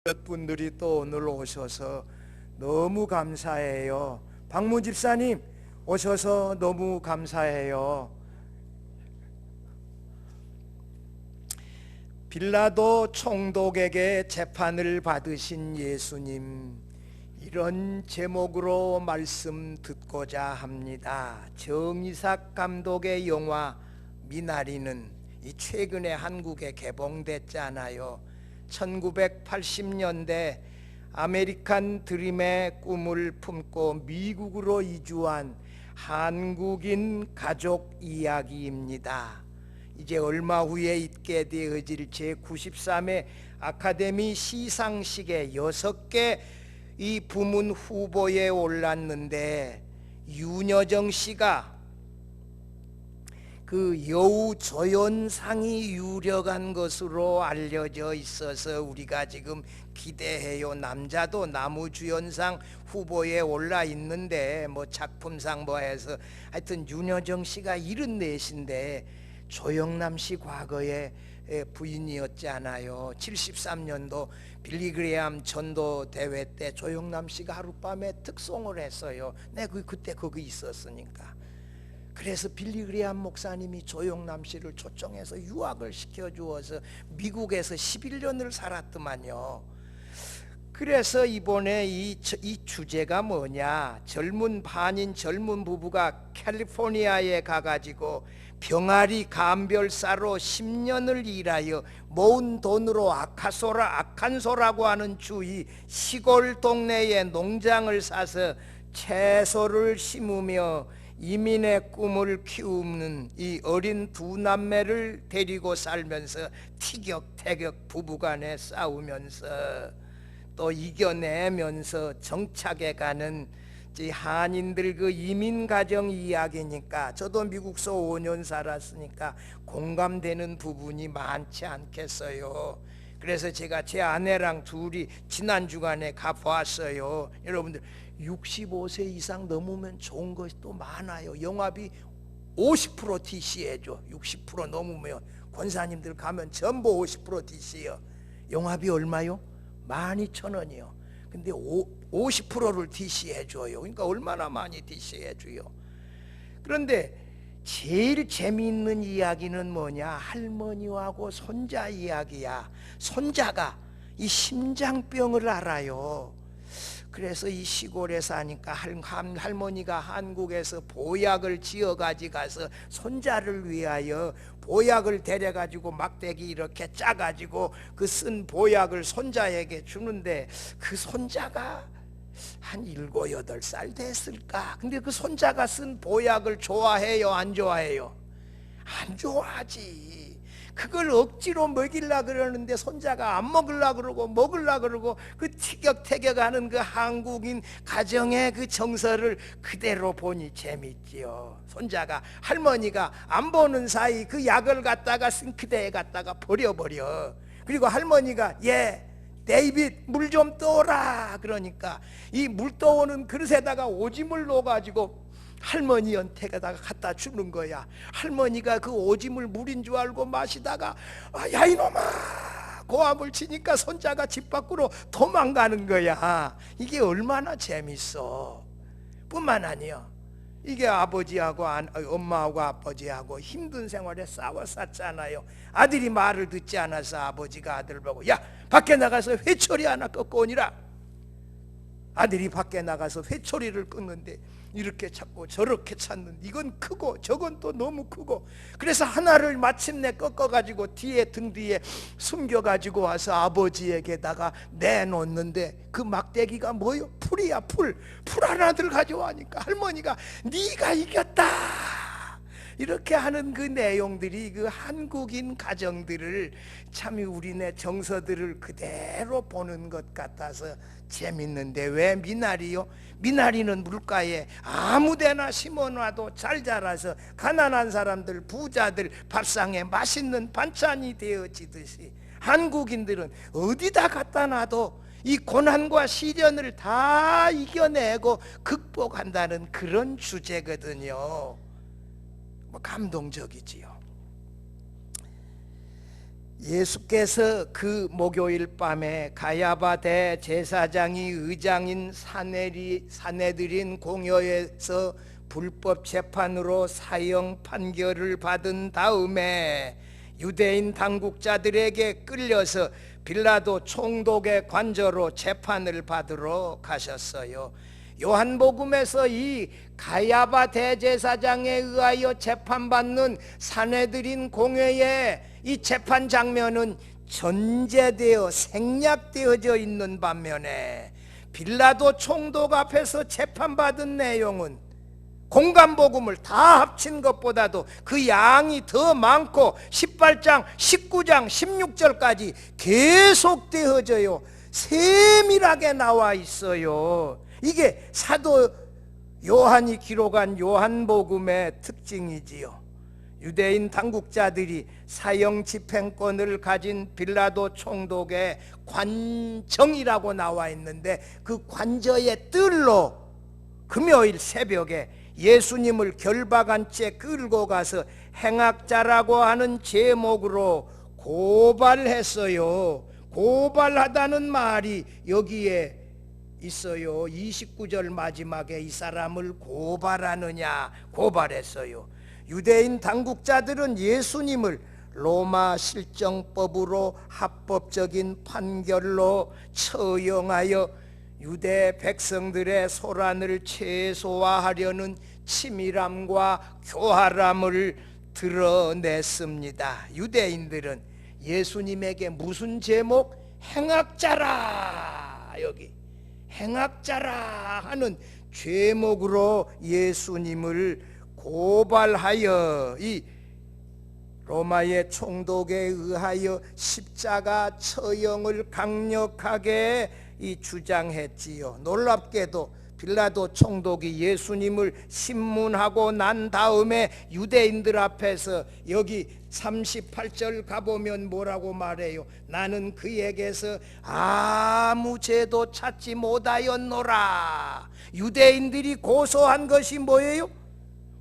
몇 분들이 또 오늘 오셔서 너무 감사해요. 박무 집사님 오셔서 너무 감사해요. 빌라도 총독에게 재판을 받으신 예수님, 이런 제목으로 말씀 듣고자 합니다. 정이삭 감독의 영화 미나리는 최근에 한국에 개봉됐잖아요. 1980년대 아메리칸 드림의 꿈을 품고 미국으로 이주한 한국인 가족 이야기입니다. 이제 얼마 후에 있게 되어질 제93회 아카데미 시상식에 6개 이 부문 후보에 올랐는데, 윤여정 씨가 그 여우 조연상이 유력한 것으로 알려져 있어서 우리가 지금 기대해요. 남자도 나무주연상 후보에 올라 있는데 작품상 해서 하여튼 윤여정 씨가 74인데 조영남 씨 과거에 부인이었잖아요. 73년도 빌리그레암 전도 대회 때 조영남 씨가 하룻밤에 특송을 했어요. 그때 거기 있었으니까. 그래서 빌리그레암 목사님이 조영남 씨를 초청해서 유학을 시켜주어서 미국에서 11년을 살았더만요. 그래서 이번에 이 주제가 뭐냐, 반인 젊은 부부가 캘리포니아에 가가지고 병아리 감별사로 10년을 일하여 모은 돈으로 아칸소라고 하는 주 시골 동네에 농장을 사서 채소를 심으며 이민의 꿈을 키우는 이 어린 두 남매를 데리고 살면서 티격태격 부부간에 싸우면서 또 이겨내면서 정착해가는 한인들 그 이민가정 이야기니까, 저도 미국서 5년 살았으니까 공감되는 부분이 많지 않겠어요. 그래서 제가 제 아내랑 둘이 지난 주간에 가보았어요. 여러분들 65세 이상 넘으면 좋은 것이 또 많아요. 영화비 50% DC해줘. 60% 넘으면 권사님들 가면 전부 50% DC요. 영화비 얼마요? 12,000원이요. 근데 50%를 DC해줘요. 그러니까 얼마나 많이 DC해줘요. 그런데 제일 재미있는 이야기는 뭐냐, 할머니하고 손자 이야기야. 손자가 이 심장병을 알아요. 그래서 이 시골에 사니까 할머니가 한국에서 보약을 지어가지고 가서 손자를 위하여 보약을 데려가지고 막대기 이렇게 짜가지고 그 쓴 보약을 손자에게 주는데, 그 손자가 한 7, 8살 됐을까. 근데 그 손자가 쓴 보약을 좋아해요, 안 좋아해요? 안 좋아하지. 그걸 억지로 먹이려 그러는데 손자가 안 먹으려 그러고 그 티격태격하는 그 한국인 가정의 그 정서를 그대로 보니 재밌지요. 손자가 할머니가 안 보는 사이 그 약을 갖다가 싱크대에 갖다가 버려버려. 그리고 할머니가 데이빗 물 좀 떠오라 그러니까 이 물 떠오는 그릇에다가 오줌을 넣어가지고 할머니한테다가 갖다 주는 거야. 할머니가 그 오줌을 물인 줄 알고 마시다가 야 이놈아 고함을 치니까 손자가 집 밖으로 도망가는 거야. 이게 얼마나 재밌어. 뿐만 아니야, 이게 아버지하고 엄마하고 아버지하고 힘든 생활에 싸워 쌌잖아요. 아들이 말을 듣지 않아서 아버지가 아들 보고 야 밖에 나가서 회초리 하나 꺾고 오니라. 아들이 밖에 나가서 회초리를 꺾는데 이렇게 찾고 저렇게 찾는, 이건 크고 저건 또 너무 크고, 그래서 하나를 마침내 꺾어가지고 등 뒤에 숨겨가지고 와서 아버지에게다가 내놓는데, 그 막대기가 뭐요? 풀이야. 풀 하나들 가져와니까 할머니가 네가 이겼다 이렇게 하는 그 내용들이 그 한국인 가정들을 참 우리네 정서들을 그대로 보는 것 같아서 재밌는데, 왜 미나리요? 미나리는 물가에 아무데나 심어놔도 잘 자라서 가난한 사람들, 부자들 밥상에 맛있는 반찬이 되어지듯이 한국인들은 어디다 갖다 놔도 이 고난과 시련을 다 이겨내고 극복한다는 그런 주제거든요. 감동적이지요. 예수께서 그 목요일 밤에 가야바 대제사장이 의장인 사내들인 공회에서 불법 재판으로 사형 판결을 받은 다음에 유대인 당국자들에게 끌려서 빌라도 총독의 관저로 재판을 받으러 가셨어요. 요한복음에서 이 가야바 대제사장에 의하여 재판받는 사내들인 공회의 이 재판 장면은 전제되어 생략되어져 있는 반면에 빌라도 총독 앞에서 재판받은 내용은 공간복음을 다 합친 것보다도 그 양이 더 많고 18장, 19장, 16절까지 계속되어져요. 세밀하게 나와 있어요. 이게 사도 요한이 기록한 요한복음의 특징이지요. 유대인 당국자들이 사형 집행권을 가진 빌라도 총독의 관정이라고 나와 있는데 그 관저의 뜰로 금요일 새벽에 예수님을 결박한 채 끌고 가서 행악자라고 하는 제목으로 고발했어요. 고발하다는 말이 여기에 있어요. 29절 마지막에 이 사람을 고발하느냐 고발했어요. 유대인 당국자들은 예수님을 로마 실정법으로 합법적인 판결로 처형하여 유대 백성들의 소란을 최소화하려는 치밀함과 교활함을 드러냈습니다. 유대인들은 예수님에게 무슨 제목? 행악자라, 여기 행악자라 하는 죄목으로 예수님을 고발하여 이 로마의 총독에 의하여 십자가 처형을 강력하게 주장했지요. 놀랍게도 빌라도 총독이 예수님을 신문하고 난 다음에 유대인들 앞에서 여기 38절 가보면 뭐라고 말해요? 나는 그에게서 아무 죄도 찾지 못하였노라. 유대인들이 고소한 것이 뭐예요?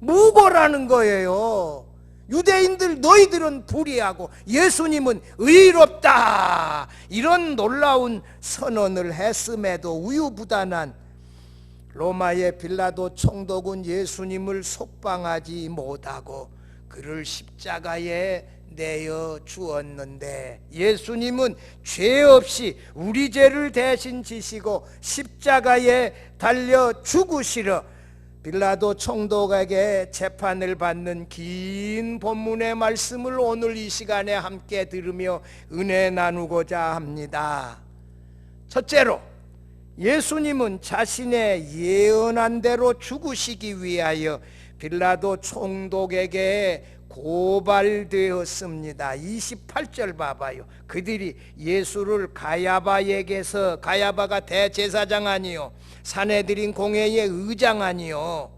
무고라는 거예요. 유대인들 너희들은 불의하고 예수님은 의롭다, 이런 놀라운 선언을 했음에도 우유부단한 로마의 빌라도 총독은 예수님을 속방하지 못하고 그를 십자가에 내어 주었는데 예수님은 죄 없이 우리 죄를 대신 지시고 십자가에 달려 죽으시러 빌라도 총독에게 재판을 받는 긴 본문의 말씀을 오늘 이 시간에 함께 들으며 은혜 나누고자 합니다. 첫째로, 예수님은 자신의 예언한 대로 죽으시기 위하여 빌라도 총독에게 고발되었습니다. 28절 봐봐요. 그들이 예수를 가야바에게서, 가야바가 대제사장 아니요 사내들인 공회의 의장 아니요,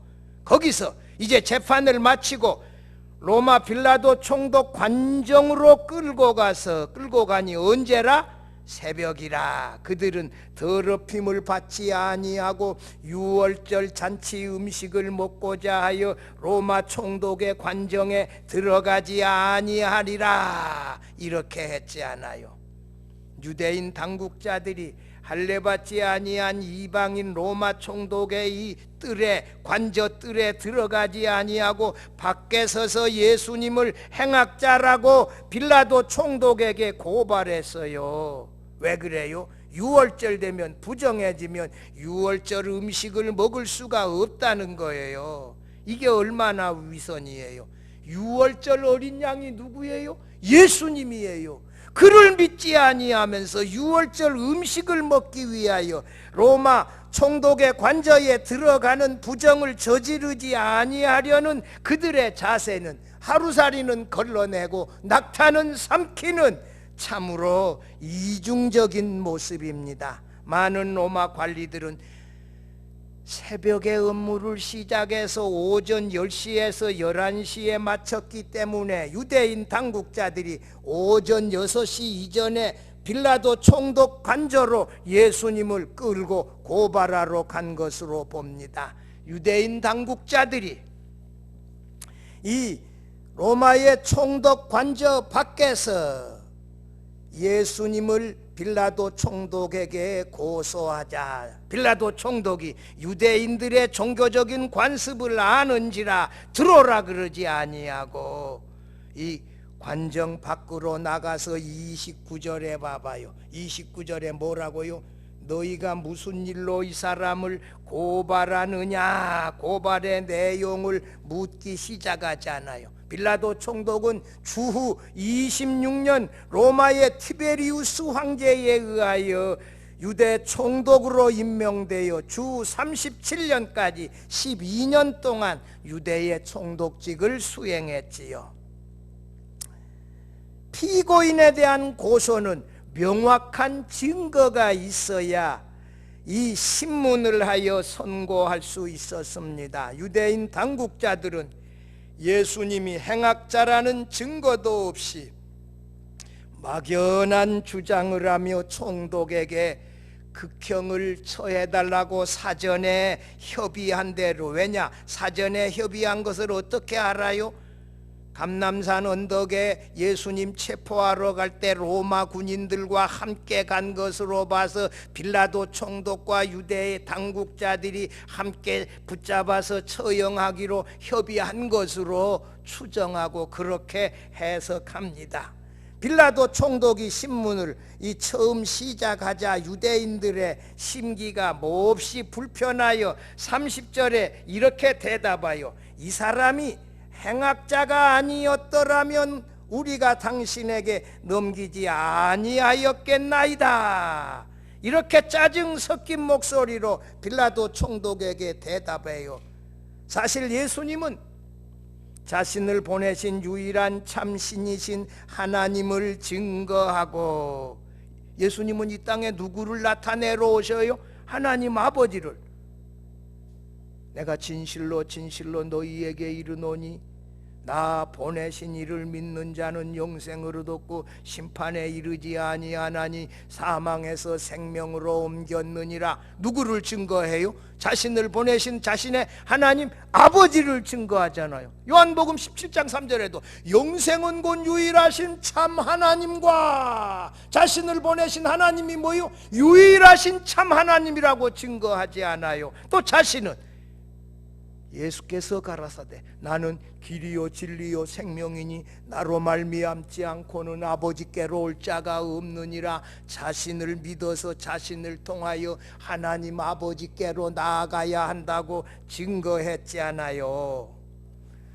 거기서 이제 재판을 마치고 로마 빌라도 총독 관정으로 끌고 가니 언제라? 새벽이라. 그들은 더럽힘을 받지 아니하고 유월절 잔치 음식을 먹고자 하여 로마 총독의 관정에 들어가지 아니하리라, 이렇게 했지 않아요? 유대인 당국자들이 할례받지 아니한 이방인 로마 총독의 이 뜰에, 관저 뜰에 들어가지 아니하고 밖에 서서 예수님을 행악자라고 빌라도 총독에게 고발했어요. 왜 그래요? 유월절 되면, 부정해지면 유월절 음식을 먹을 수가 없다는 거예요. 이게 얼마나 위선이에요. 유월절 어린 양이 누구예요? 예수님이에요. 그를 믿지 아니하면서 유월절 음식을 먹기 위하여 로마 총독의 관저에 들어가는 부정을 저지르지 아니하려는 그들의 자세는, 하루살이는 걸러내고 낙타는 삼키는 참으로 이중적인 모습입니다. 많은 로마 관리들은 새벽에 업무를 시작해서 오전 10시에서 11시에 마쳤기 때문에 유대인 당국자들이 오전 6시 이전에 빌라도 총독 관저로 예수님을 끌고 고발하러 간 것으로 봅니다. 유대인 당국자들이 이 로마의 총독 관저 밖에서 예수님을 빌라도 총독에게 고소하자. 빌라도 총독이 유대인들의 종교적인 관습을 아는지라 들어오라 그러지 아니하고 이 관정 밖으로 나가서 29절에 봐봐요. 29절에 뭐라고요? 너희가 무슨 일로 이 사람을 고발하느냐, 고발의 내용을 묻기 시작하잖아요. 빌라도 총독은 주후 26년 로마의 티베리우스 황제에 의하여 유대 총독으로 임명되어 주 37년까지 12년 동안 유대의 총독직을 수행했지요. 피고인에 대한 고소는 명확한 증거가 있어야 이 신문을 하여 선고할 수 있었습니다. 유대인 당국자들은 예수님이 행악자라는 증거도 없이 막연한 주장을 하며 총독에게 극형을 처해달라고 사전에 협의한 대로, 왜냐? 사전에 협의한 것을 어떻게 알아요? 감람산 언덕에 예수님 체포하러 갈 때 로마 군인들과 함께 간 것으로 봐서 빌라도 총독과 유대의 당국자들이 함께 붙잡아서 처형하기로 협의한 것으로 추정하고 그렇게 해석합니다. 빌라도 총독이 신문을 처음 시작하자 유대인들의 심기가 몹시 불편하여 30절에 이렇게 대답하여 이 사람이 행악자가 아니었더라면 우리가 당신에게 넘기지 아니하였겠나이다. 이렇게 짜증 섞인 목소리로 빌라도 총독에게 대답해요. 사실 예수님은 자신을 보내신 유일한 참신이신 하나님을 증거하고, 예수님은 이 땅에 누구를 나타내러 오셔요? 하나님 아버지를. 내가 진실로 진실로 너희에게 이르노니 나 보내신 이를 믿는 자는 영생을 얻었고 심판에 이르지 아니하나니 사망에서 생명으로 옮겼느니라. 누구를 증거해요? 자신을 보내신 자신의 하나님 아버지를 증거하잖아요. 요한복음 17장 3절에도 영생은 곧 유일하신 참 하나님과 자신을 보내신 하나님이 뭐요? 유일하신 참 하나님이라고 증거하지 않아요. 또 자신은 예수께서 가라사대 나는 길이요 진리요 생명이니 나로 말미암지 않고는 아버지께로 올 자가 없느니라. 자신을 믿어서 자신을 통하여 하나님 아버지께로 나아가야 한다고 증거했잖아요.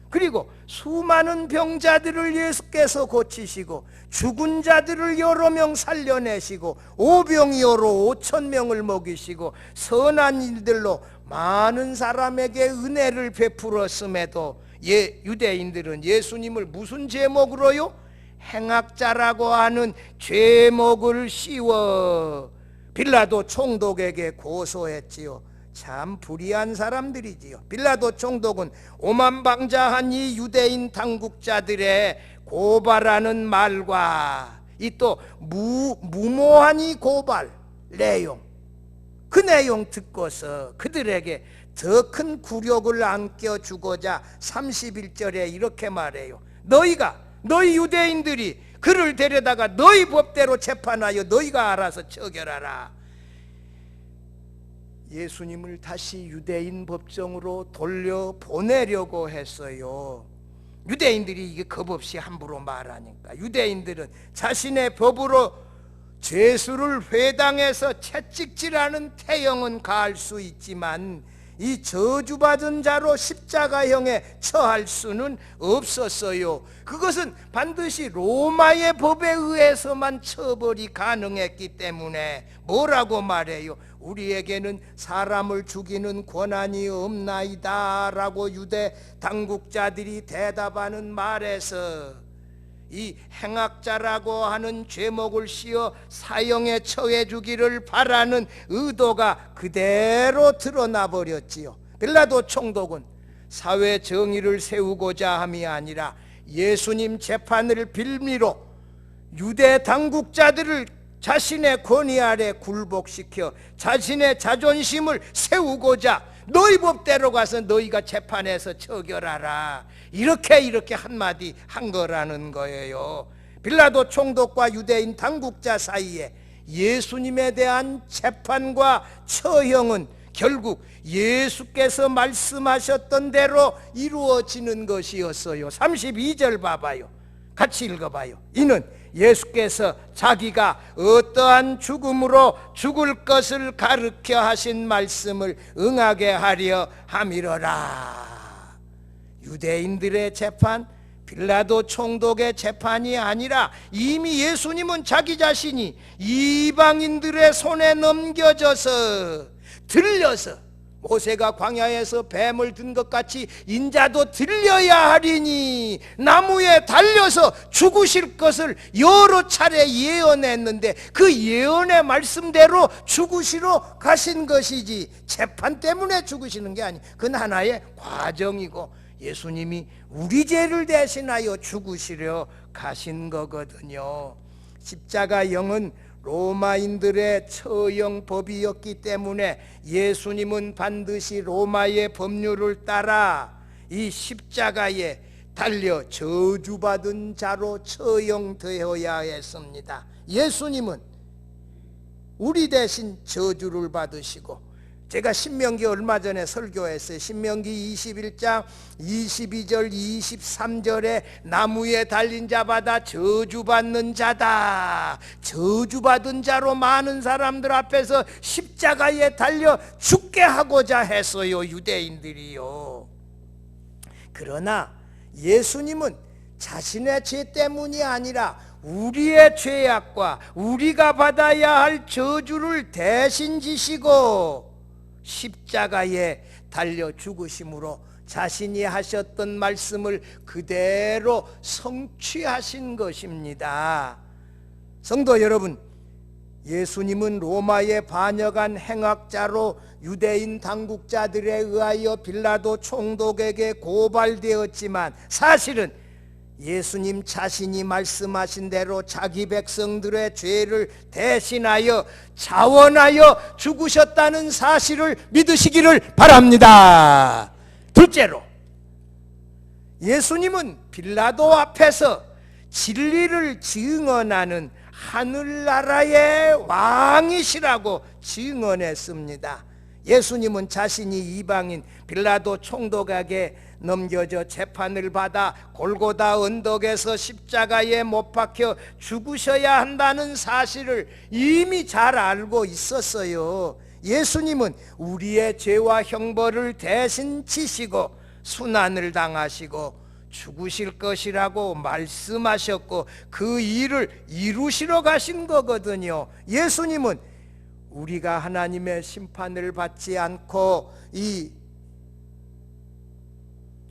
그리고 수많은 병자들을 예수께서 고치시고 죽은 자들을 여러 명 살려내시고 오병이어로 5,000명을 먹이시고 선한 일들로 많은 사람에게 은혜를 베풀었음에도 유대인들은 예수님을 무슨 제목으로요? 행악자라고 하는 제목을 씌워 빌라도 총독에게 고소했지요. 참 불의한 사람들이지요. 빌라도 총독은 오만방자한 이 유대인 당국자들의 고발하는 말과 이 또 무모한 이 고발 내용, 그 내용 듣고서 그들에게 더 큰 굴욕을 안겨주고자 31절에 이렇게 말해요. 너희 유대인들이 그를 데려다가 너희 법대로 재판하여 너희가 알아서 처결하라. 예수님을 다시 유대인 법정으로 돌려보내려고 했어요. 유대인들이 이게 겁없이 함부로 말하니까 유대인들은 자신의 법으로 죄수를 회당에서 채찍질하는 태형은 가할 수 있지만 이 저주받은 자로 십자가형에 처할 수는 없었어요. 그것은 반드시 로마의 법에 의해서만 처벌이 가능했기 때문에 뭐라고 말해요? 우리에게는 사람을 죽이는 권한이 없나이다 라고 유대 당국자들이 대답하는 말에서 이 행악자라고 하는 제목을 씌워 사형에 처해 주기를 바라는 의도가 그대로 드러나 버렸지요. 빌라도 총독은 사회 정의를 세우고자 함이 아니라 예수님 재판을 빌미로 유대 당국자들을 자신의 권위 아래 굴복시켜 자신의 자존심을 세우고자 너희 법대로 가서 너희가 재판해서 처결하라, 이렇게 한마디 한 거라는 거예요. 빌라도 총독과 유대인 당국자 사이에 예수님에 대한 재판과 처형은 결국 예수께서 말씀하셨던 대로 이루어지는 것이었어요. 32절 봐봐요. 같이 읽어봐요. 이는 예수께서 자기가 어떠한 죽음으로 죽을 것을 가르쳐 하신 말씀을 응하게 하려 함이러라. 유대인들의 재판, 빌라도 총독의 재판이 아니라 이미 예수님은 자기 자신이 이방인들의 손에 넘겨져서 들려서 모세가 광야에서 뱀을 든 것 같이 인자도 들려야 하리니 나무에 달려서 죽으실 것을 여러 차례 예언했는데 그 예언의 말씀대로 죽으시러 가신 것이지 재판 때문에 죽으시는 게 아니, 그건 하나의 과정이고 예수님이 우리 죄를 대신하여 죽으시려 가신 거거든요. 십자가형은 로마인들의 처형법이었기 때문에 예수님은 반드시 로마의 법률을 따라 이 십자가에 달려 저주받은 자로 처형되어야 했습니다. 예수님은 우리 대신 저주를 받으시고, 제가 신명기 얼마 전에 설교했어요. 신명기 21장 22절 23절에 나무에 달린 자마다 저주받는 자다. 저주받은 자로 많은 사람들 앞에서 십자가에 달려 죽게 하고자 했어요, 유대인들이요. 그러나 예수님은 자신의 죄 때문이 아니라 우리의 죄악과 우리가 받아야 할 저주를 대신 지시고 십자가에 달려 죽으심으로 자신이 하셨던 말씀을 그대로 성취하신 것입니다. 성도 여러분, 예수님은 로마에 반역한 행악자로 유대인 당국자들에 의하여 빌라도 총독에게 고발되었지만 사실은 예수님 자신이 말씀하신 대로 자기 백성들의 죄를 대신하여 자원하여 죽으셨다는 사실을 믿으시기를 바랍니다. 둘째로, 예수님은 빌라도 앞에서 진리를 증언하는 하늘나라의 왕이시라고 증언했습니다. 예수님은 자신이 이방인 빌라도 총독에게 넘겨져 재판을 받아 골고다 언덕에서 십자가에 못 박혀 죽으셔야 한다는 사실을 이미 잘 알고 있었어요. 예수님은 우리의 죄와 형벌을 대신 지시고 순환을 당하시고 죽으실 것이라고 말씀하셨고 그 일을 이루시러 가신 거거든요. 예수님은 우리가 하나님의 심판을 받지 않고 이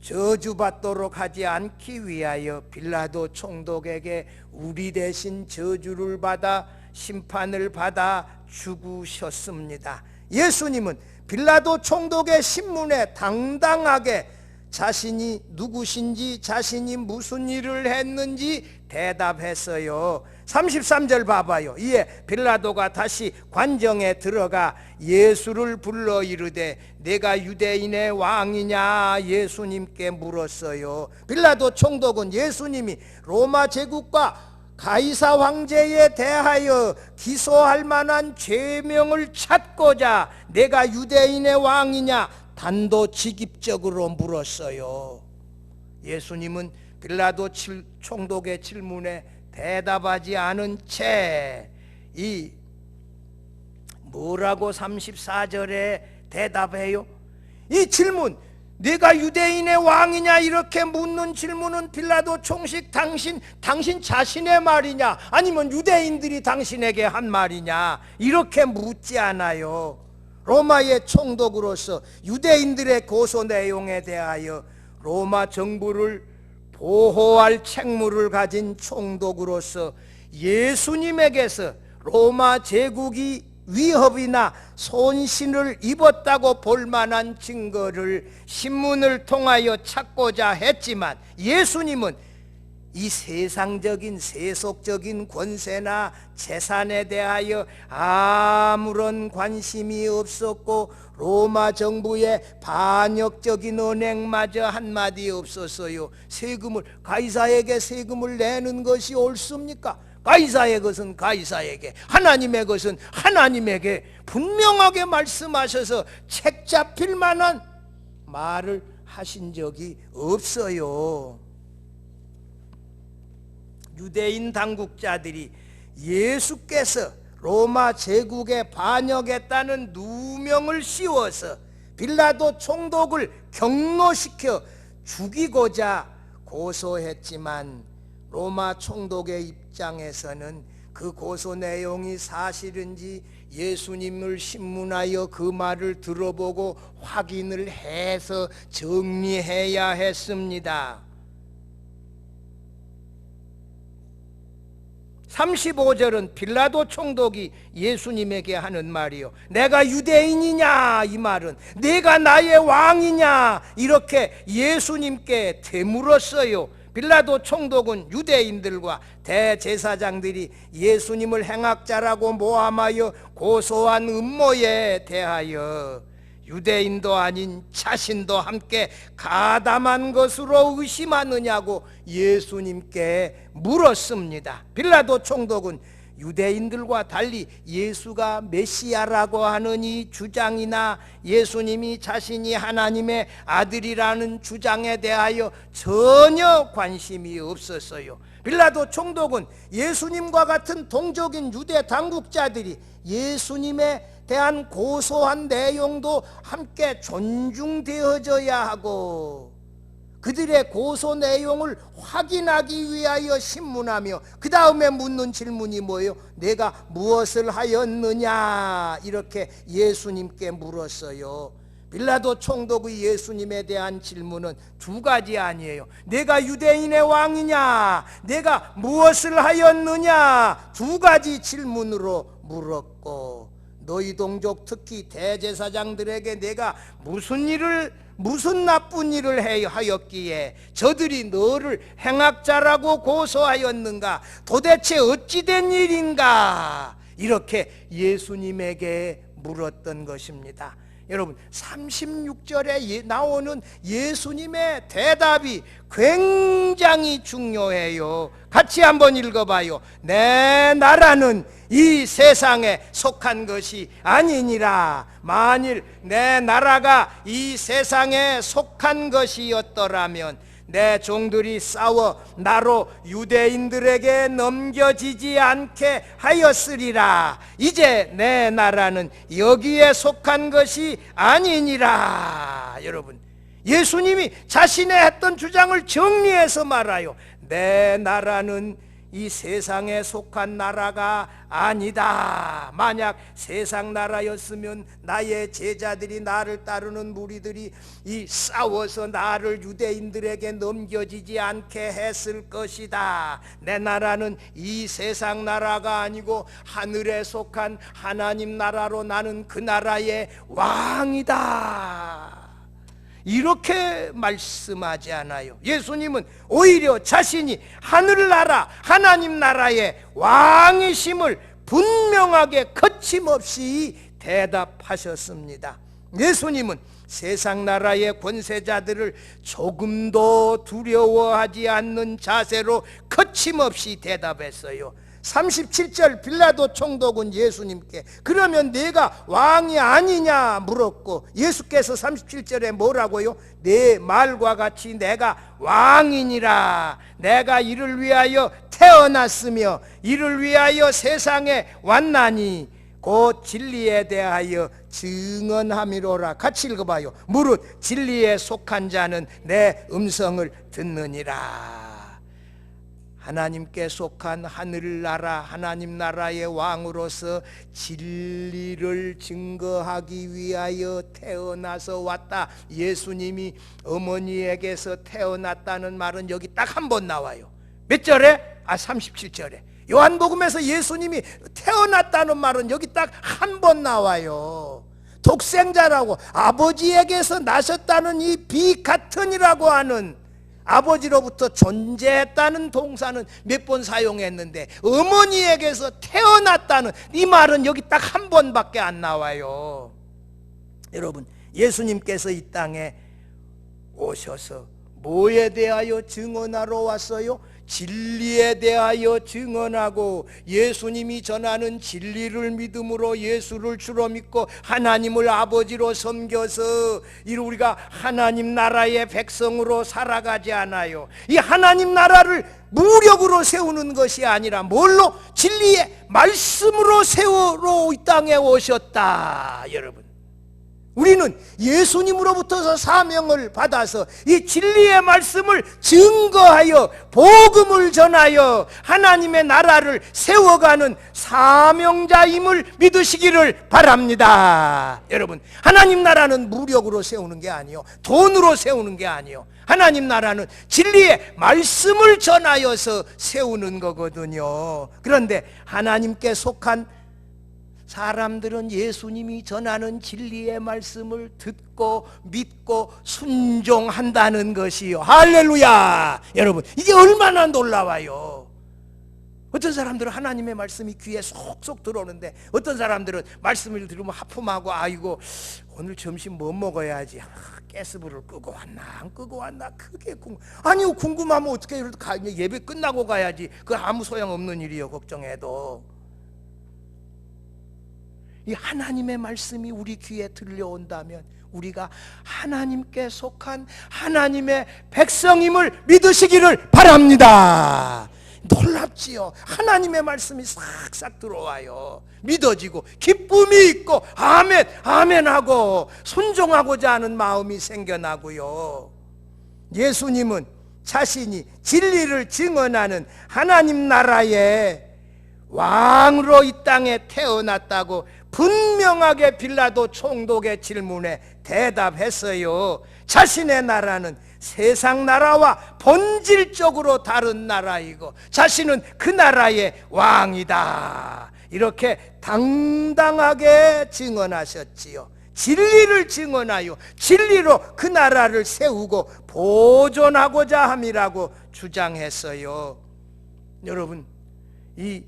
저주받도록 하지 않기 위하여 빌라도 총독에게 우리 대신 저주를 받아 심판을 받아 죽으셨습니다. 예수님은 빌라도 총독의 신문에 당당하게 자신이 누구신지 자신이 무슨 일을 했는지 대답했어요. 33절 봐봐요. 이에 빌라도가 다시 관정에 들어가 예수를 불러 이르되 내가 유대인의 왕이냐 예수님께 물었어요. 빌라도 총독은 예수님이 로마 제국과 가이사 황제에 대하여 기소할 만한 죄명을 찾고자 내가 유대인의 왕이냐 단도직입적으로 물었어요. 예수님은 빌라도 총독의 질문에 대답하지 않은 채 이 뭐라고 34절에 대답해요? 이 질문, 내가 유대인의 왕이냐 이렇게 묻는 질문은 빌라도 총식 당신 자신의 말이냐 아니면 유대인들이 당신에게 한 말이냐 이렇게 묻지 않아요. 로마의 총독으로서 유대인들의 고소 내용에 대하여 로마 정부를 보호할 책무를 가진 총독으로서 예수님에게서 로마 제국이 위협이나 손신을 입었다고 볼 만한 증거를 신문을 통하여 찾고자 했지만 예수님은 이 세상적인 세속적인 권세나 재산에 대하여 아무런 관심이 없었고 로마 정부의 반역적인 언행마저 한마디 없었어요. 가이사에게 세금을 내는 것이 옳습니까? 가이사의 것은 가이사에게, 하나님의 것은 하나님에게 분명하게 말씀하셔서 책 잡힐 만한 말을 하신 적이 없어요. 유대인 당국자들이 예수께서 로마 제국에 반역했다는 누명을 씌워서 빌라도 총독을 경로시켜 죽이고자 고소했지만 로마 총독의 입장에서는 그 고소 내용이 사실인지 예수님을 신문하여 그 말을 들어보고 확인을 해서 정리해야 했습니다. 35절은 빌라도 총독이 예수님에게 하는 말이요, 내가 유대인이냐, 이 말은 내가 나의 왕이냐, 이렇게 예수님께 되물었어요. 빌라도 총독은 유대인들과 대제사장들이 예수님을 행악자라고 모함하여 고소한 음모에 대하여 유대인도 아닌 자신도 함께 가담한 것으로 의심하느냐고 예수님께 물었습니다. 빌라도 총독은 유대인들과 달리 예수가 메시아라고 하는 이 주장이나 예수님이 자신이 하나님의 아들이라는 주장에 대하여 전혀 관심이 없었어요. 빌라도 총독은 예수님과 같은 동족인 유대 당국자들이 예수님에 대한 고소한 내용도 함께 존중되어져야 하고 그들의 고소 내용을 확인하기 위하여 신문하며 그 다음에 묻는 질문이 뭐예요? 내가 무엇을 하였느냐, 이렇게 예수님께 물었어요. 빌라도 총독의 예수님에 대한 질문은 두 가지 아니에요. 내가 유대인의 왕이냐, 내가 무엇을 하였느냐, 두 가지 질문으로 물었고, 너희 동족 특히 대제사장들에게 내가 무슨 나쁜 일을 하였기에 저들이 너를 행악자라고 고소하였는가? 도대체 어찌된 일인가? 이렇게 예수님에게 물었던 것입니다. 여러분, 36절에 나오는 예수님의 대답이 굉장히 중요해요. 같이 한번 읽어봐요. 내 나라는 이 세상에 속한 것이 아니니라. 만일 내 나라가 이 세상에 속한 것이었더라면 내 종들이 싸워 나로 유대인들에게 넘겨지지 않게 하였으리라. 이제 내 나라는 여기에 속한 것이 아니니라. 여러분, 예수님이 자신의 했던 주장을 정리해서 말하요. 내 나라는 이 세상에 속한 나라가 아니다. 만약 세상 나라였으면 나의 제자들이, 나를 따르는 무리들이 이 싸워서 나를 유대인들에게 넘겨지지 않게 했을 것이다. 내 나라는 이 세상 나라가 아니고 하늘에 속한 하나님 나라로 나는 그 나라의 왕이다. 이렇게 말씀하지 않아요. 예수님은 오히려 자신이 하늘나라, 하나님 나라의 왕이심을 분명하게 거침없이 대답하셨습니다. 예수님은 세상 나라의 권세자들을 조금도 두려워하지 않는 자세로 거침없이 대답했어요. 37절 빌라도 총독은 예수님께 그러면 내가 왕이 아니냐 물었고, 예수께서 37절에 뭐라고요? 내 말과 같이 내가 왕이니라. 내가 이를 위하여 태어났으며 이를 위하여 세상에 왔나니 곧 진리에 대하여 증언함이로라. 같이 읽어봐요. 무릇 진리에 속한 자는 내 음성을 듣느니라. 하나님께 속한 하늘나라, 하나님 나라의 왕으로서 진리를 증거하기 위하여 태어나서 왔다. 예수님이 어머니에게서 태어났다는 말은 여기 딱 한 번 나와요. 몇 절에? 37절에. 요한복음에서 예수님이 태어났다는 말은 여기 딱 한 번 나와요. 독생자라고 아버지에게서 나셨다는 이 비같은이라고 하는 아버지로부터 존재했다는 동사는 몇 번 사용했는데 어머니에게서 태어났다는 이 말은 여기 딱 한 번밖에 안 나와요. 여러분, 예수님께서 이 땅에 오셔서 뭐에 대하여 증언하러 왔어요? 진리에 대하여 증언하고, 예수님이 전하는 진리를 믿음으로 예수를 주로 믿고 하나님을 아버지로 섬겨서 우리가 하나님 나라의 백성으로 살아가지 않아요. 이 하나님 나라를 무력으로 세우는 것이 아니라 뭘로? 진리의 말씀으로 세우러 이 땅에 오셨다. 여러분, 우리는 예수님으로부터 사명을 받아서 이 진리의 말씀을 증거하여 복음을 전하여 하나님의 나라를 세워가는 사명자임을 믿으시기를 바랍니다. 여러분, 하나님 나라는 무력으로 세우는 게 아니요, 돈으로 세우는 게 아니요, 하나님 나라는 진리의 말씀을 전하여서 세우는 거거든요. 그런데 하나님께 속한 사람들은 예수님이 전하는 진리의 말씀을 듣고 믿고 순종한다는 것이요. 할렐루야! 여러분, 이게 얼마나 놀라워요. 어떤 사람들은 하나님의 말씀이 귀에 속속 들어오는데 어떤 사람들은 말씀을 들으면 하품하고, 아이고 오늘 점심 뭐 먹어야지, 가스불을 끄고 왔나 안 끄고 왔나, 그게 아니요, 궁금하면 어떻게 예배 끝나고 가야지. 그거 아무 소용없는 일이요, 걱정해도. 이 하나님의 말씀이 우리 귀에 들려온다면 우리가 하나님께 속한 하나님의 백성임을 믿으시기를 바랍니다. 놀랍지요? 하나님의 말씀이 싹싹 들어와요. 믿어지고 기쁨이 있고 아멘 아멘 하고 순종하고자 하는 마음이 생겨나고요. 예수님은 자신이 진리를 증언하는 하나님 나라의 왕으로 이 땅에 태어났다고 분명하게 빌라도 총독의 질문에 대답했어요. 자신의 나라는 세상 나라와 본질적으로 다른 나라이고 자신은 그 나라의 왕이다, 이렇게 당당하게 증언하셨지요. 진리를 증언하여 진리로 그 나라를 세우고 보존하고자 함이라고 주장했어요. 여러분, 이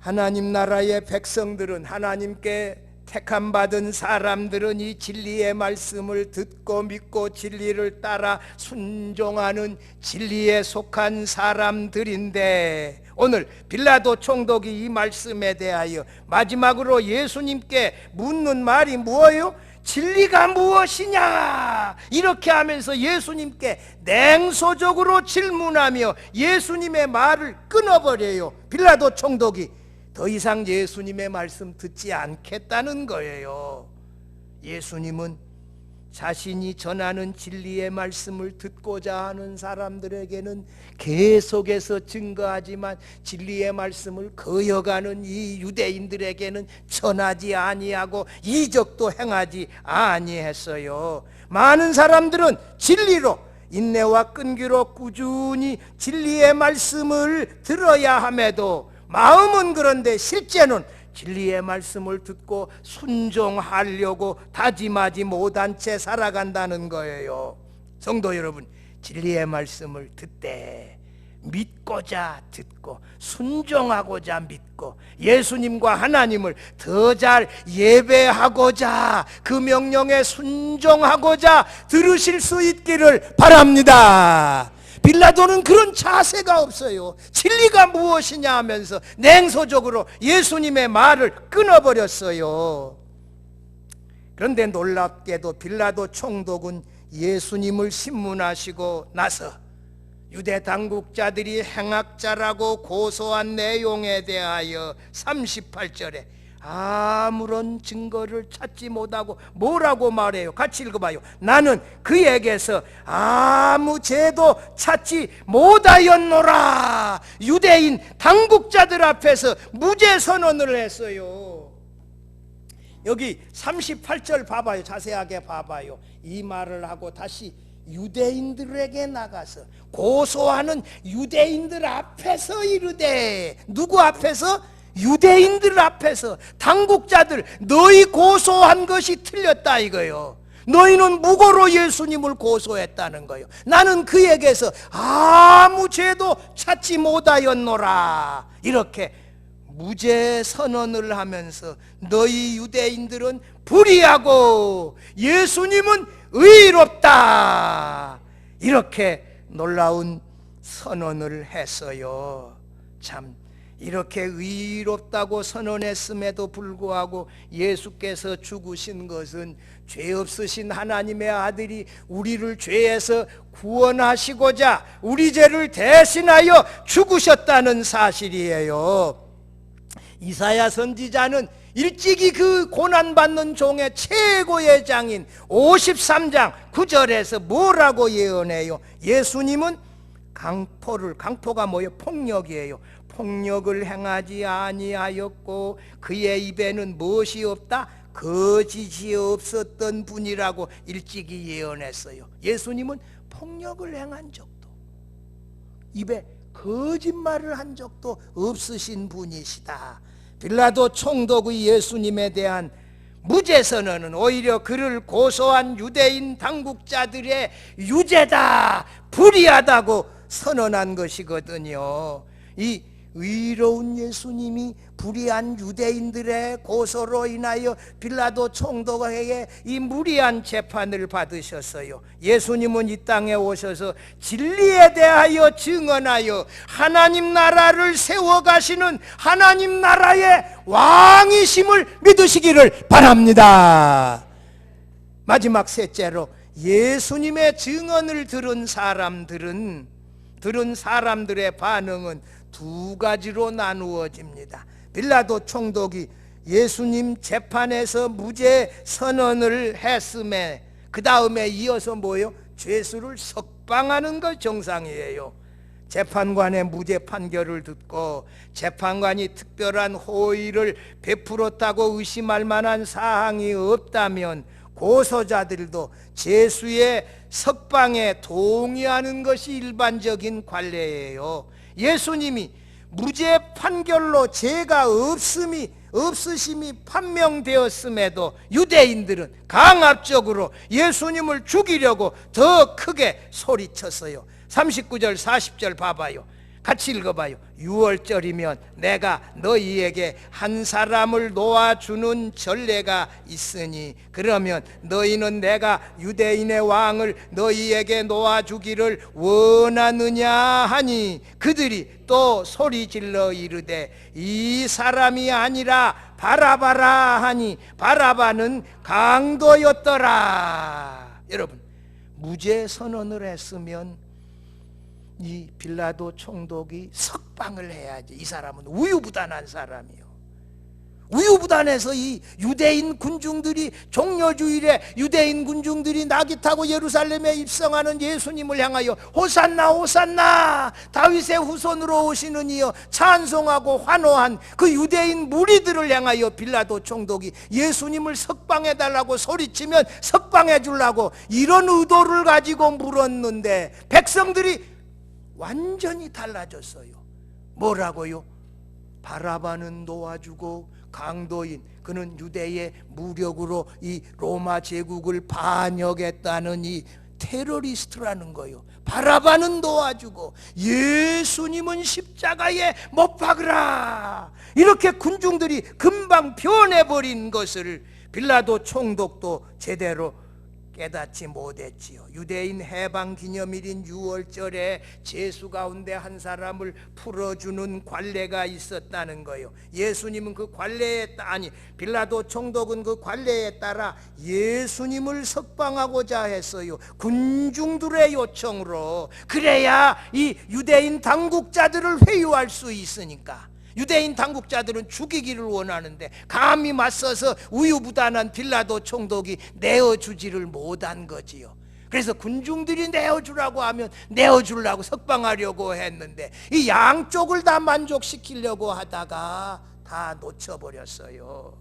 하나님 나라의 백성들은, 하나님께 택함받은 사람들은 이 진리의 말씀을 듣고 믿고 진리를 따라 순종하는 진리에 속한 사람들인데, 오늘 빌라도 총독이 이 말씀에 대하여 마지막으로 예수님께 묻는 말이 뭐예요? 진리가 무엇이냐? 이렇게 하면서 예수님께 냉소적으로 질문하며 예수님의 말을 끊어버려요. 빌라도 총독이 더 이상 예수님의 말씀 듣지 않겠다는 거예요. 예수님은 자신이 전하는 진리의 말씀을 듣고자 하는 사람들에게는 계속해서 증거하지만 진리의 말씀을 거역하는 이 유대인들에게는 전하지 아니하고 이적도 행하지 아니했어요. 많은 사람들은 진리로, 인내와 끈기로 꾸준히 진리의 말씀을 들어야 함에도 마음은 그런데 실제는 진리의 말씀을 듣고 순종하려고 다짐하지 못한 채 살아간다는 거예요. 성도 여러분, 진리의 말씀을 듣되 믿고자 듣고 순종하고자 믿고 예수님과 하나님을 더 잘 예배하고자 그 명령에 순종하고자 들으실 수 있기를 바랍니다. 빌라도는 그런 자세가 없어요. 진리가 무엇이냐 하면서 냉소적으로 예수님의 말을 끊어버렸어요. 그런데 놀랍게도 빌라도 총독은 예수님을 신문하시고 나서 유대 당국자들이 행악자라고 고소한 내용에 대하여 38절에 아무런 증거를 찾지 못하고 뭐라고 말해요? 같이 읽어봐요. 나는 그에게서 아무 죄도 찾지 못하였노라. 유대인 당국자들 앞에서 무죄 선언을 했어요. 여기 38절 봐봐요. 자세하게 봐봐요. 이 말을 하고 다시 유대인들에게 나가서 고소하는 유대인들 앞에서 이르되, 누구 앞에서? 유대인들 앞에서, 당국자들, 너희 고소한 것이 틀렸다 이거요. 너희는 무고로 예수님을 고소했다는 거예요. 나는 그에게서 아무 죄도 찾지 못하였노라. 이렇게 무죄 선언을 하면서 너희 유대인들은 불의하고 예수님은 의롭다. 이렇게 놀라운 선언을 했어요. 참 이렇게 의롭다고 선언했음에도 불구하고 예수께서 죽으신 것은 죄 없으신 하나님의 아들이 우리를 죄에서 구원하시고자 우리 죄를 대신하여 죽으셨다는 사실이에요. 이사야 선지자는 일찍이 그 고난받는 종의 최고의 장인 53장 9절에서 뭐라고 예언해요? 예수님은 강포가 뭐예요? 폭력이에요. 폭력을 행하지 아니하였고 그의 입에는 무엇이 없다? 거짓이 없었던 분이라고 일찍이 예언했어요. 예수님은 폭력을 행한 적도, 입에 거짓말을 한 적도 없으신 분이시다. 빌라도 총독의 예수님에 대한 무죄 선언은 오히려 그를 고소한 유대인 당국자들의 유죄다, 불의하다고 선언한 것이거든요. 이 의로운 예수님이 불의한 유대인들의 고소로 인하여 빌라도 총독에게 이 무리한 재판을 받으셨어요. 예수님은 이 땅에 오셔서 진리에 대하여 증언하여 하나님 나라를 세워가시는 하나님 나라의 왕이심을 믿으시기를 바랍니다. 마지막 셋째로 예수님의 증언을 들은 사람들의 반응은 두 가지로 나누어집니다. 빌라도 총독이 예수님 재판에서 무죄 선언을 했음에 그 다음에 이어서 뭐예요? 죄수를 석방하는 것 정상이에요. 재판관의 무죄 판결을 듣고 재판관이 특별한 호의를 베풀었다고 의심할 만한 사항이 없다면 고소자들도 죄수의 석방에 동의하는 것이 일반적인 관례예요. 예수님이 무죄 판결로 죄가 없으심이 판명되었음에도 유대인들은 강압적으로 예수님을 죽이려고 더 크게 소리쳤어요. 39절 40절 봐봐요. 같이 읽어봐요. 6월절이면 내가 너희에게 한 사람을 놓아주는 전례가 있으니 그러면 너희는 내가 유대인의 왕을 너희에게 놓아주기를 원하느냐 하니 그들이 또 소리질러 이르되 이 사람이 아니라 바라바라 하니 바라바는 강도였더라. 여러분, 무죄 선언을 했으면 이 빌라도 총독이 석방을 해야지. 이 사람은 우유부단한 사람이요. 우유부단해서 이 유대인 군중들이 종려주일에 유대인 군중들이 나귀 타고 예루살렘에 입성하는 예수님을 향하여 호산나 호산나 다윗의 후손으로 오시는 이여 찬송하고 환호한 그 유대인 무리들을 향하여 빌라도 총독이 예수님을 석방해달라고 소리치면 석방해 주려고 이런 의도를 가지고 물었는데 백성들이 완전히 달라졌어요. 뭐라고요? 바라바는 놓아주고 강도인 그는 유대의 무력으로 이 로마 제국을 반역했다는 이 테러리스트라는 거예요. 바라바는 놓아주고 예수님은 십자가에 못 박으라. 이렇게 군중들이 금방 변해버린 것을 빌라도 총독도 제대로 깨닫지 못했지요. 유대인 해방 기념일인 6월절에 제수 가운데 한 사람을 풀어주는 관례가 있었다는 거예요. 예수님은 그 관례에 빌라도 총독은 그 관례에 따라 예수님을 석방하고자 했어요. 군중들의 요청으로. 그래야 이 유대인 당국자들을 회유할 수 있으니까. 유대인 당국자들은 죽이기를 원하는데 감히 맞서서 우유부단한 빌라도 총독이 내어주지를 못한 거지요. 그래서 군중들이 내어주라고 하면 내어주려고 석방하려고 했는데 이 양쪽을 다 만족시키려고 하다가 다 놓쳐버렸어요.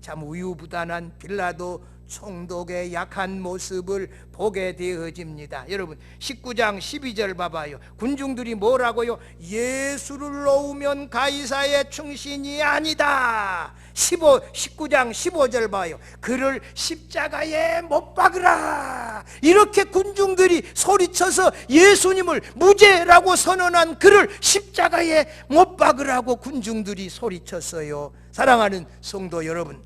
참 우유부단한 빌라도 총독의 약한 모습을 보게 되어집니다. 여러분 19장 12절 봐봐요. 군중들이 뭐라고요? 예수를 놓으면 가이사의 충신이 아니다. 19장 15절 봐요. 그를 십자가에 못 박으라. 이렇게 군중들이 소리쳐서 예수님을 무죄라고 선언한 그를 십자가에 못 박으라고 군중들이 소리쳤어요. 사랑하는 성도 여러분,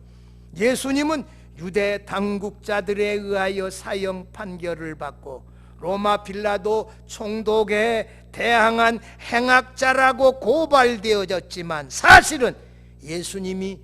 예수님은 유대 당국자들에 의하여 사형 판결을 받고 로마 빌라도 총독에 대항한 행악자라고 고발되어졌지만, 사실은 예수님이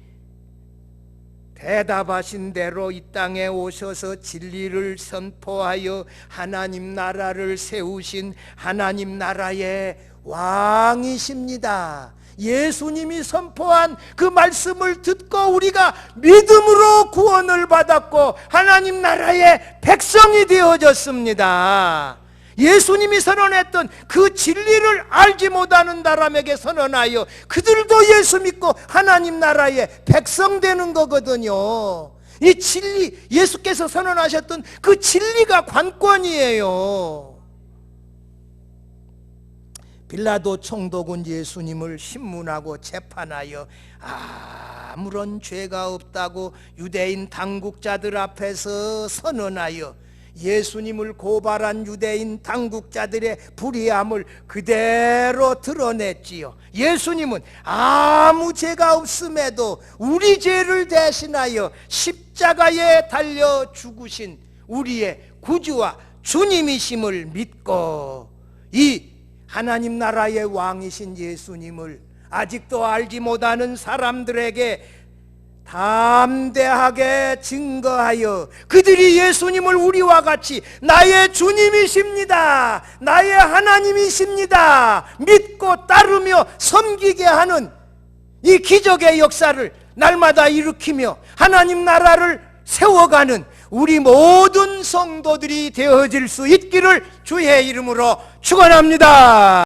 대답하신 대로 이 땅에 오셔서 진리를 선포하여 하나님 나라를 세우신 하나님 나라의 왕이십니다. 예수님이 선포한 그 말씀을 듣고 우리가 믿음으로 구원을 받았고 하나님 나라의 백성이 되어졌습니다. 예수님이 선언했던 그 진리를 알지 못하는 사람에게 선언하여 그들도 예수 믿고 하나님 나라의 백성 되는 거거든요. 이 진리, 예수께서 선언하셨던 그 진리가 관건이에요. 빌라도 총독은 예수님을 신문하고 재판하여 아무런 죄가 없다고 유대인 당국자들 앞에서 선언하여 예수님을 고발한 유대인 당국자들의 불의함을 그대로 드러냈지요. 예수님은 아무 죄가 없음에도 우리 죄를 대신하여 십자가에 달려 죽으신 우리의 구주와 주님이심을 믿고 이 하나님 나라의 왕이신 예수님을 아직도 알지 못하는 사람들에게 담대하게 증거하여 그들이 예수님을 우리와 같이 나의 주님이십니다, 나의 하나님이십니다 믿고 따르며 섬기게 하는 이 기적의 역사를 날마다 일으키며 하나님 나라를 세워가는 우리 모든 성도들이 되어질 수 있기를 주의 이름으로 축원합니다.